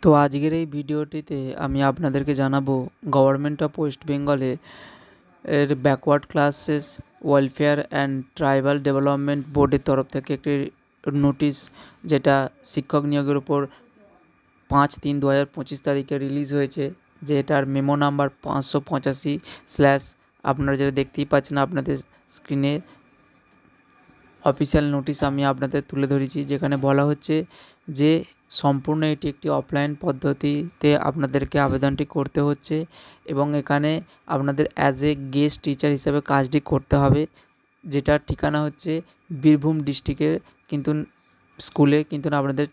তো আজকের এই ভিডিওটিতে আমি আপনাদেরকে জানাবো গভর্নমেন্ট অফ ওয়েস্ট বেঙ্গলে এর backward classes welfare and tribal development বোর্ডের তরফ থেকে একটি নোটিশ, যেটা শিক্ষক নিয়োগের উপর 5/3/2025 তারিখে রিলিজ হয়েছে, যে এটার মেমো নাম্বার 585/, আপনারা যেটা দেখতেই পাচ্ছেন আপনাদের স্ক্রিনে অফিসিয়াল নোটিশ আমি আপনাদের তুলে ধরেছি, যেখানে বলা হচ্ছে যে সম্পূর্ণ এটি একটি অফলাইন পদ্ধতিতে আপনাদেরকে আবেদনটি করতে হচ্ছে এবং এখানে আপনাদের অ্যাজ এ গেস্ট টিচার হিসেবে কাজটি করতে হবে, যেটার ঠিকানা হচ্ছে বীরভূম ডিস্ট্রিক্টের কিন্তু স্কুলে কিন্তু আপনাদের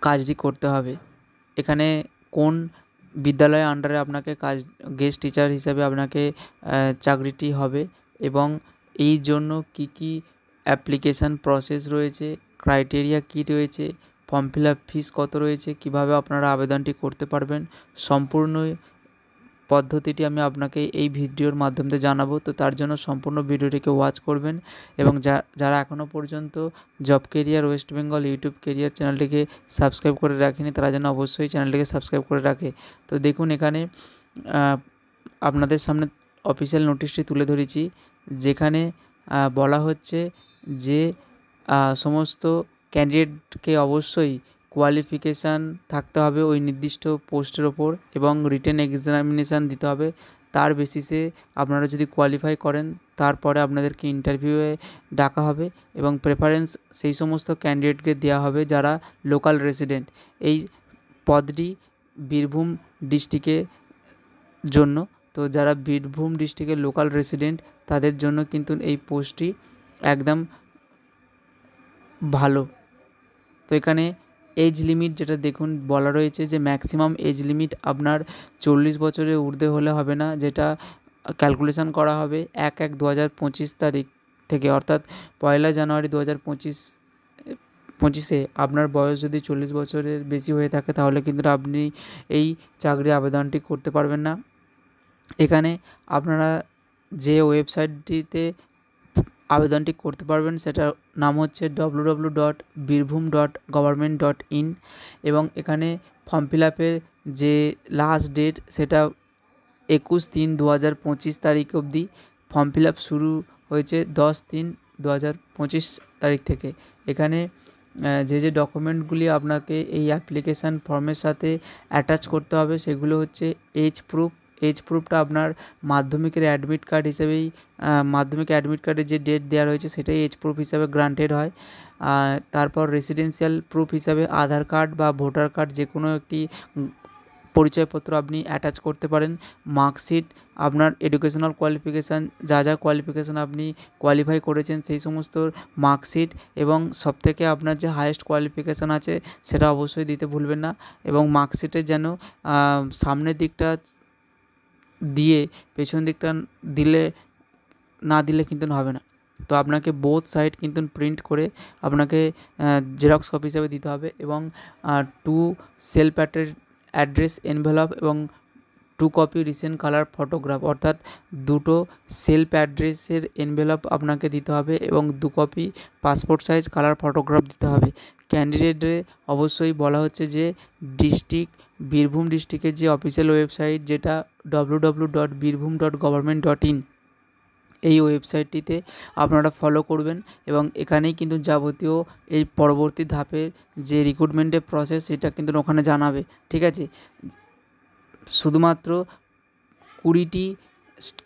কাজটি করতে হবে। এখানে কোন বিদ্যালয়ের আন্ডারে আপনাকে গেস্ট টিচার হিসেবে আপনাকে চাকরিটি হবে এবং এই জন্য কি কি অ্যাপ্লিকেশান প্রসেস রয়েছে, ক্রাইটেরিয়া কী রয়েছে, ফর্ম ফিল আপ ফিস কত রয়েছে, কিভাবে আপনারা আবেদনটি করতে পারবেন, সম্পূর্ণ পদ্ধতিটি আমি আপনাকে এই ভিডিওর মাধ্যমে জানাবো। তো তার জন্য সম্পূর্ণ ভিডিওটিকে ওয়াচ করবেন এবং যারা এখনও পর্যন্ত job career West Bengal YouTube career চ্যানেলটিকে সাবস্ক্রাইব করে রাখেনি, তারা যেন অবশ্যই চ্যানেলটিকে সাবস্ক্রাইব করে রাখে। তো দেখুন, এখানে আপনাদের সামনে অফিসিয়াল নোটিশটি তুলে ধরেছি, যেখানে বলা হচ্ছে যে সমস্ত ক্যান্ডিডেটকে অবশ্যই কোয়ালিফিকেশান থাকতে হবে ওই নির্দিষ্ট পোস্টের ওপর এবং রিটেন এক্সামিনেশান দিতে হবে। তার বেসিসে আপনারা যদি কোয়ালিফাই করেন তারপরে আপনাদেরকে ইন্টারভিউয়ে ডাকা হবে এবং প্রেফারেন্স সেই সমস্ত ক্যান্ডিডেটকে দেওয়া হবে যারা লোকাল রেসিডেন্ট। এই পদটি বীরভূম ডিস্ট্রিক্টের জন্য, তো যারা বীরভূম ডিস্ট্রিক্টের লোকাল রেসিডেন্ট তাদের জন্য কিন্তু এই পোস্টটি একদম ভালো। তো এখানে এজ লিমিট যেটা দেখুন বলা রয়েছে যে ম্যাক্সিমাম এজ লিমিট আপনার 40 বছরের ঊর্ধ্বে হলে হবে না, যেটা ক্যালকুলেশন করা হবে 1/1/2025 তারিখ থেকে, অর্থাৎ 1 জানুয়ারি 2025 আপনার বয়স যদি 40 বছরের বেশি হয়ে থাকে তাহলে কিন্তু আপনি এই চাকরি আবেদনটি করতে পারবেন না। এখানে আপনারা যে ওয়েবসাইটটিতে আবেদনটি করতে পারবেন সেটার নাম হচ্ছে www.birbhum.government.in এবং এখানে ফর্ম ফিল আপের যে লাস্ট ডেট সেটা 21/3/2025 তারিখ অবধি। ফর্ম ফিল আপ শুরু হয়েছে 10/3/2025 তারিখ থেকে। এখানে যে ডকুমেন্টগুলি আপনাকে এই অ্যাপ্লিকেশান ফর্মের সাথে অ্যাটাচ করতে হবে সেগুলো হচ্ছে এজ প্রুফটা আপনার মাধ্যমিকের অ্যাডমিট কার্ড হিসেবেই, মাধ্যমিক অ্যাডমিট কার্ডে যে ডেট দেওয়া রয়েছে সেটাই এজ প্রুফ হিসাবে গ্রান্টেড হয়। তারপর রেসিডেন্সিয়াল প্রুফ হিসাবে আধার কার্ড বা ভোটার কার্ড যে কোনো একটি পরিচয়পত্র আপনি অ্যাটাচ করতে পারেন। মার্কশিট, আপনার এডুকেশনাল কোয়ালিফিকেশান, যা কোয়ালিফিকেশান আপনি কোয়ালিফাই করেছেন সেই সমস্ত মার্কশিট এবং সবথেকে আপনার যে হায়েস্ট কোয়ালিফিকেশান আছে সেটা অবশ্যই দিতে ভুলবেন না এবং মার্কশিটের যেন সামনের দিকটা দিয়ে পেছন দিকটা না দিলে কিন্তু হবে না। তো আপনাকে বোথ সাইড কিন্তু প্রিন্ট করে আপনাকে জেরক্স কপি হিসাবে দিতে হবে এবং 2 সেলফ অ্যাড্রেস এনভেলপ এবং 2 কপি রিসেন্ট কালার ফটোগ্রাফ, অর্থাৎ 2টো সেলফ অ্যাড্রেসের এনভেলপ আপনাকে দিতে হবে এবং 2 copy passport size colour photograph দিতে হবে। ক্যান্ডিডেটে অবশ্যই বলা হচ্ছে যে বীরভূম ডিস্ট্রিক্টের যে অফিসিয়াল ওয়েবসাইট যেটা www.birbhum.government.in, এই ওয়েবসাইটটিতে আপনারা ফলো করবেন এবং এখানেই কিন্তু যাবতীয় এই পরবর্তী ধাপের যে রিক্রুটমেন্টের প্রসেস সেটা কিন্তু ওখানে জানাবে, ঠিক আছে। শুধুমাত্র 20টি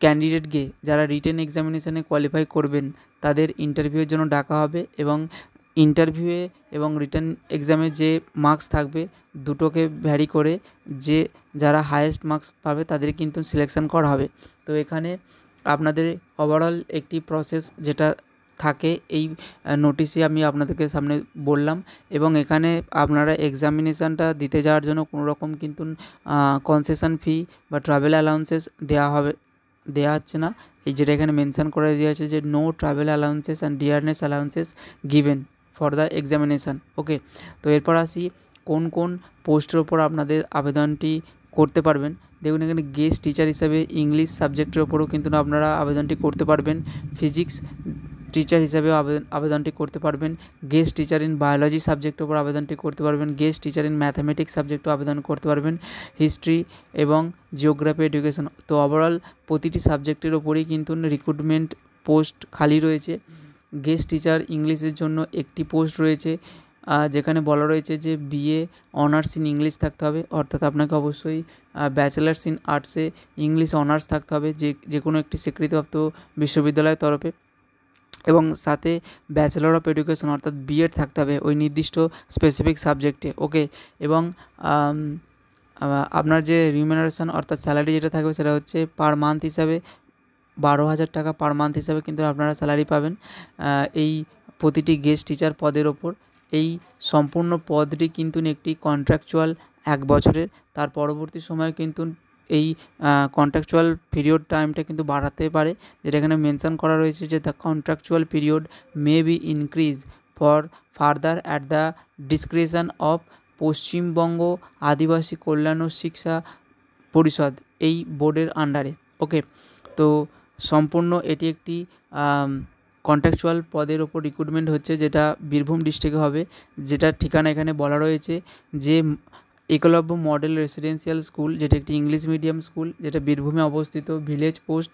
ক্যান্ডিডেটকে যারা রিটেন এক্সামিনেশানে কোয়ালিফাই করবেন তাদের ইন্টারভিউয়ের জন্য ডাকা হবে এবং ইন্টারভিউয়ে এবং রিটেন এক্সামে যে মার্কস থাকবে দুটোকে ভ্যারি করে যারা হায়েস্ট মার্কস পাবে তাদের কিন্তু সিলেকশন করা হবে। তো এখানে আপনাদের ওভারঅল একটি প্রসেস যেটা থাকে এই নোটিশে আমি আপনাদেরকে সামনে বললাম এবং এখানে আপনারা এক্সামিনেশানটা দিতে যাওয়ার জন্য কোনো রকম কিন্তু কনসেশন ফি বা ট্রাভেল অ্যালাউন্সেস দেওয়া হচ্ছে না। এই যেটা এখানে মেনশন করে দেওয়া আছে যে no travel allowances and dearness allowances given for the examination. Okay, তো এরপর আসি কোন কোন পোস্টের ওপর আপনাদের আবেদনটি করতে পারবেন। দেখুন, এখানে গেস্ট টিচার হিসাবে ইংলিশ সাবজেক্টের ওপরও কিন্তু আপনারা আবেদনটি করতে পারবেন। ফিজিক্স টিচার হিসাবেও আবেদনটি করতে পারবেন। গেস্ট টিচার ইন বায়োলজি সাবজেক্টের উপর আবেদনটি করতে পারবেন। গেস্ট টিচার ইন ম্যাথামেটিক্স সাবজেক্টেও আবেদন করতে পারবেন। হিস্ট্রি এবং জিওগ্রাফি এডুকেশন, তো ওভারঅল প্রতিটি সাবজেক্টের ওপরেই কিন্তু রিক্রুটমেন্ট পোস্ট খালি রয়েছে। গেস্ট টিচার ইংলিশের জন্য একটি পোস্ট রয়েছে, যেখানে বলা রয়েছে যে বিএ অনার্স ইন ইংলিশ থাকতে হবে, অর্থাৎ আপনাকে অবশ্যই ব্যাচেলার্স ইন আর্টসে ইংলিশ অনার্স থাকতে হবে যে কোনো একটি স্বীকৃতিপ্রাপ্ত বিশ্ববিদ্যালয়ের তরফে, এবং সাথে ব্যাচেলর অফ এডুকেশন অর্থাৎ বিএড থাকতে হবে ওই নির্দিষ্ট স্পেসিফিক সাবজেক্টে। ওকে, এবং আপনার যে রিমিউনারেশন অর্থাৎ স্যালারি যেটা থাকবে সেটা হচ্ছে পার মান্থ হিসাবে 12,000 টাকা পার মান্থ হিসাবে কিন্তু আপনারা স্যালারি পাবেন এই প্রতিটি গেস্ট টিচার পদের ওপর। এই সম্পূর্ণ পদটি কিন্তু একটি কন্ট্রাকচুয়াল 1 বছরের, তার পরবর্তী সময়ে কিন্তু এই কন্ট্রাকচুয়াল পিরিয়ড টাইমটা কিন্তু বাড়াতে পারে, যেটা এখানে মেনশন করা রয়েছে যে the contractual period may be increase for further at the discretion of Paschimbanga আদিবাসী কল্যাণ ও শিক্ষা পরিষদ, এই বোর্ডের আন্ডারে। ওকে, তো সম্পূর্ণ এটি একটি কন্ট্রাকচুয়াল পদের ওপর রিক্রুটমেন্ট হচ্ছে, যেটা বীরভূম ডিস্ট্রিক্টে হবে, যেটা ঠিকানা এখানে বলা রয়েছে যে একলব্য মডেল রেসিডেন্সিয়াল স্কুল, যেটা একটি ইংলিশ মিডিয়াম স্কুল, যেটা বীরভূমে অবস্থিত। Village post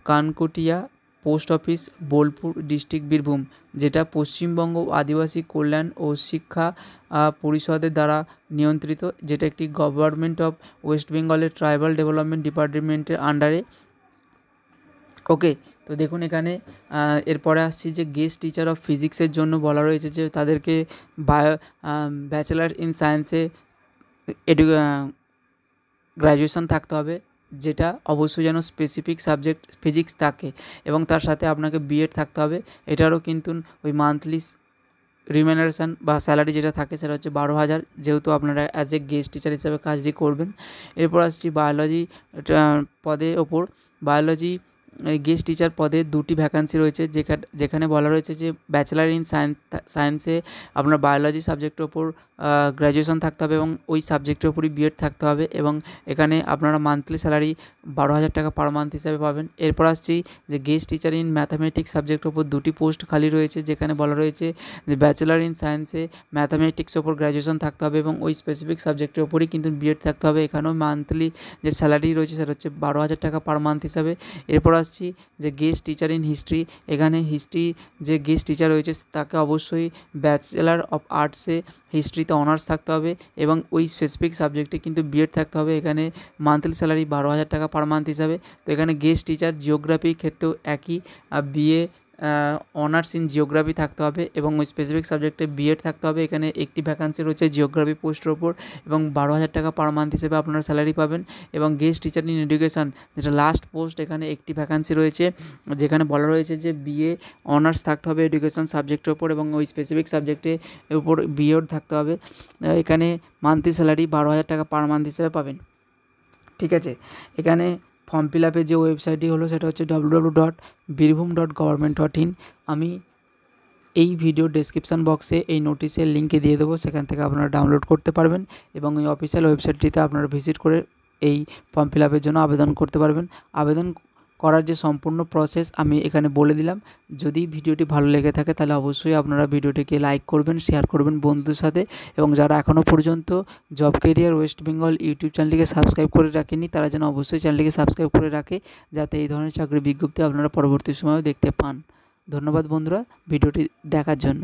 Kankutia post office Bolpur district Birbhum, যেটা পশ্চিমবঙ্গ আদিবাসী কল্যাণ ও শিক্ষা পরিষদের দ্বারা নিয়ন্ত্রিত, যেটা একটি গভর্নমেন্ট অফ ওয়েস্ট বেঙ্গলের ট্রাইবাল ডেভেলপমেন্ট ডিপার্টমেন্টের আন্ডারে। ওকে, তো দেখুন এখানে এরপরে আসছি যে গেস্ট টিচার অফ ফিজিক্সের জন্য বলা রয়েছে যে তাদেরকে ব্যাচেলার ইন সায়েন্সে গ্র্যাজুয়েশন থাকতে হবে, যেটা অবশ্যই যেন স্পেসিফিক সাবজেক্ট ফিজিক্স থাকে, এবং তার সাথে আপনাকে বিএড থাকতে হবে। এটারও কিন্তু ওই মান্থলি রিমিউনারেশন বা স্যালারি যেটা থাকে সেটা হচ্ছে 12,000, যেহেতু আপনারা অ্যাজ এ গেস্ট টিচার হিসাবে কাজটি করবেন। এরপর আসছি বায়োলজি পদের ওপর। বায়োলজি গেস্ট টিচার পদে 2টি ভ্যাকান্সি রয়েছে, যেখানে বলা রয়েছে যে ব্যাচেলার ইন সায়েন্সে আপনার বায়োলজি সাবজেক্টের ওপর গ্র্যাজুয়েশন থাকতে হবে এবং ওই সাবজেক্টের ওপরই বিএড থাকতে হবে, এবং এখানে আপনারা মান্থলি স্যালারি 12,000 টাকা পার মান্থ হিসাবে পাবেন। এরপর আসছি যে গেস্ট টিচার ইন ম্যাথামেটিক্স সাবজেক্টের ওপর 2টি পোস্ট খালি রয়েছে, যেখানে বলা রয়েছে যে ব্যাচেলার ইন সায়েন্সে ম্যাথামেটিক্সের ওপর গ্র্যাজুয়েশন থাকতে হবে এবং ওই স্পেসিফিক সাবজেক্টের ওপরই কিন্তু বিএড থাকতে হবে। এখানেও মান্থলি যে স্যালারি রয়েছে সেটা হচ্ছে 12,000 টাকা পার মান্থ হিসাবে। এরপর আসছি যে গেস্ট টিচার ইন হিস্ট্রি। এখানে হিস্ট্রি যে গেস্ট টিচার রয়েছে তাকে অবশ্যই ব্যাচেলার অফ আর্টসে হিস্ট্রিতে অনার্স থাকতে হবে এবং ওই স্পেসিফিক সাবজেক্টে কিন্তু বিএড থাকতে হবে। এখানে মান্থলি স্যালারি 12,000 টাকা পার মান্থ হিসাবে। তো এখানে গেস্ট টিচার জিওগ্রাফির ক্ষেত্রেও একই, বিএ অনার্স ইন জিওগ্রাফি থাকতে হবে এবং ওই স্পেসিফিক সাবজেক্টে বিএড থাকতে হবে। এখানে একটি ভ্যাকান্সি রয়েছে জিওগ্রাফি পোস্টের ওপর এবং 12,000 টাকা পার মান্থ হিসেবে আপনারা স্যালারি পাবেন। এবং গেস্ট টিচার ইন এডুকেশান, যেটা লাস্ট পোস্ট, এখানে একটি ভ্যাকান্সি রয়েছে, যেখানে বলা রয়েছে যে বিএ অনার্স থাকতে হবে এডুকেশন সাবজেক্টের ওপর এবং ওই স্পেসিফিক সাবজেক্টের উপর বিএড থাকতে হবে। এখানে মান্থলি স্যালারি 12,000 টাকা পার মান্থ হিসেবে পাবেন। ঠিক আছে, এখানে ফর্ম ফিল আপের যে ওয়েবসাইটটি হলো সেটা হচ্ছে www.birbhum.government.in। আমি এই ভিডিও ডেসক্রিপশান বক্সে এই নোটিশের লিঙ্কে দিয়ে দেবো, সেখান থেকে আপনারা ডাউনলোড করতে পারবেন এবং এই অফিসিয়াল ওয়েবসাইটটিতে আপনারা ভিজিট করে এই ফর্ম ফিল আপের জন্য আবেদন করতে পারবেন। আবেদন করার যে সম্পূর্ণ প্রসেস আমি এখানে বলে দিলাম। যদি ভিডিওটি ভালো লেগে থাকে তাহলে অবশ্যই আপনারা ভিডিওটিকে লাইক করবেন, শেয়ার করবেন বন্ধুদের সাথে, এবং যারা এখনও পর্যন্ত job career West Bengal YouTube চ্যানেলটিকে সাবস্ক্রাইব করে রাখেনি তারা যেন অবশ্যই চ্যানেলটিকে সাবস্ক্রাইব করে রাখে, যাতে এই ধরনের চাকরির বিজ্ঞপ্তি আপনারা পরবর্তী সময়েও দেখতে পান। ধন্যবাদ বন্ধুরা ভিডিওটি দেখার জন্য।